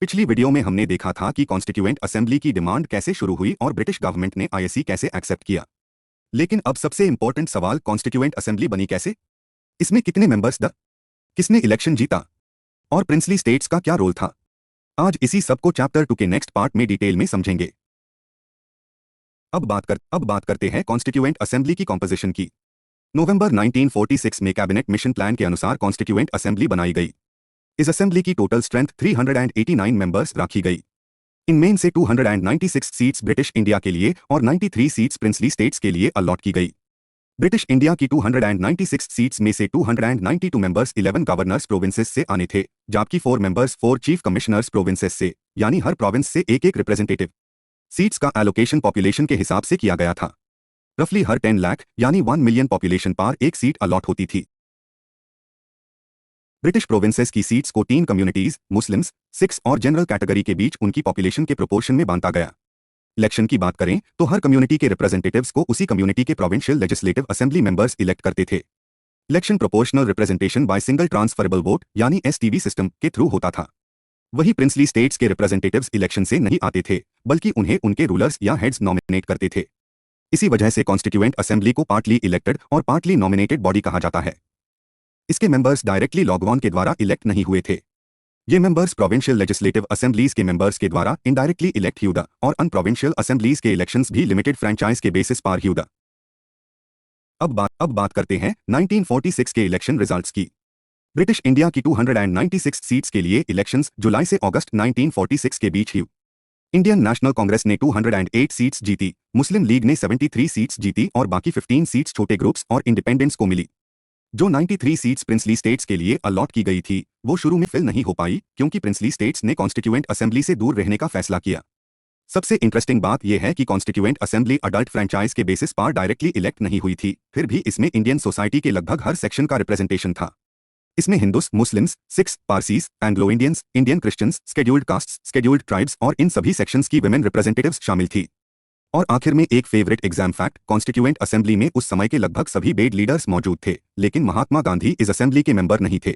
पिछली वीडियो में हमने देखा था कि कॉन्स्टिट्यूएंट असेंबली की डिमांड कैसे शुरू हुई और ब्रिटिश गवर्नमेंट ने आईएससी कैसे एक्सेप्ट किया। लेकिन अब सबसे इंपॉर्टेंट सवाल, कॉन्स्टिट्यूएंट असेंबली बनी कैसे, इसमें कितने मेंबर्स द, किसने इलेक्शन जीता और प्रिंसली स्टेट्स का क्या रोल था। आज इसी सब को चैप्टर 2 के नेक्स्ट पार्ट में डिटेल में समझेंगे। अब बात करते हैं कॉन्स्टिट्यूएंट असेंबली की कॉम्पोजिशन की। नवंबर 1946 में कैबिनेट मिशन प्लान के अनुसार कॉन्स्टिट्यूएंट असेंबली बनाई गई। इस असेंबली की टोटल स्ट्रेंथ 389 मेंबर्स रखी गई। इनमें से 296 सीट्स ब्रिटिश इंडिया के लिए और 93 सीट्स प्रिंसली स्टेट्स के लिए अलॉट की गई। ब्रिटिश इंडिया की 296 सीट्स में से 292 मेंबर्स 11 गवर्नर्स प्रोविंसेस से आने थे, जबकि 4 मेंबर्स 4 चीफ कमिश्नर्स प्रोविंसेस से, यानी हर प्रोविंस से एक एक रिप्रेजेंटेटिव। सीट्स का एलोकेशन पॉपुलेशन के हिसाब से किया गया था। रफली हर 10 लाख यानी 1 मिलियन पॉपुलेशन पर एक सीट अलॉट होती थी। ब्रिटिश प्रोविंसेस की सीट्स को 3 कम्युनिटीज, मुस्लिम्स, सिख्स और जनरल कैटेगरी के बीच उनकी पॉपुलेशन के प्रोपोर्शन में बांटा गया। इलेक्शन की बात करें तो हर कम्युनिटी के रिप्रेजेंटेटिव्स को उसी कम्युनिटी के provincial legislative assembly members elect करते थे। Election proportional representation by single transferable vote यानी एसटीवी सिस्टम के थ्रू होता था। वही प्रिंसली स्टेट्स के रिप्रेजेंटेटिव्स इलेक्शन से नहीं आते थे, बल्कि उन्हें उनके रूलर्स या हेड्स नॉमिनेट करते थे। इसी वजह से कॉन्स्टिट्यूएंट असेंबली को पार्टली इलेक्टेड और पार्टली नॉमिनेटेड बॉडी कहा जाता है। इसके मेंबर्स डायरेक्टली लॉगऑन के द्वारा इलेक्ट नहीं हुए थे। ये मेंबर्स प्रोविंशियल लेजिस्लेटिव असेंबलीज के मेंबर्स के द्वारा इनडायरेक्टली इलेक्ट हुआ और अनप्रोविंशियल असेंबलीज के इलेक्शंस भी लिमिटेड फ्रेंचाइज के बेसिस पर हुआ। अब बात करते हैं 1946 के इलेक्शन रिजल्ट्स की। ब्रिटिश इंडिया की 296 सीट्स के लिए इलेक्शंस जुलाई से अगस्त 1946 के बीच हुई। इंडियन नेशनल कांग्रेस ने 208 सीट्स जीती, मुस्लिम लीग ने 73 सीट्स जीती और बाकी 15 सीट्स छोटे ग्रुप्स और इंडिपेंडेंट्स को मिली। जो 93 सीट्स प्रिंसली स्टेट्स के लिए अलॉट की गई थी, वो शुरू में फिल नहीं हो पाई क्योंकि प्रिंसली स्टेट्स ने कॉन्स्टिट्यूएंट असेंबली से दूर रहने का फैसला किया। सबसे इंटरेस्टिंग बात यह है कि कॉन्स्टिट्यूएंट असेंबली अडल्ट फ्रेंचाइज के बेसिस पर डायरेक्टली इलेक्ट नहीं हुई थी, फिर भी इसमें इंडियन सोसाइटी के लगभग हर सेक्शन का रिप्रेजेंटेशन था। इसमें Hindus, Muslims, Sikhs, Parsis, Anglo Indians, Indian Christians, scheduled castes, scheduled tribes और इन सभी सेक्शंस की विमेन रिप्रेजेंटेटिव्स शामिल थी। और आखिर में एक favourite exam fact, constituent assembly में उस समय के लगभग सभी बेड लीडर्स मौजूद थे, लेकिन महात्मा गांधी इस असेंबली के मेंबर नहीं थे।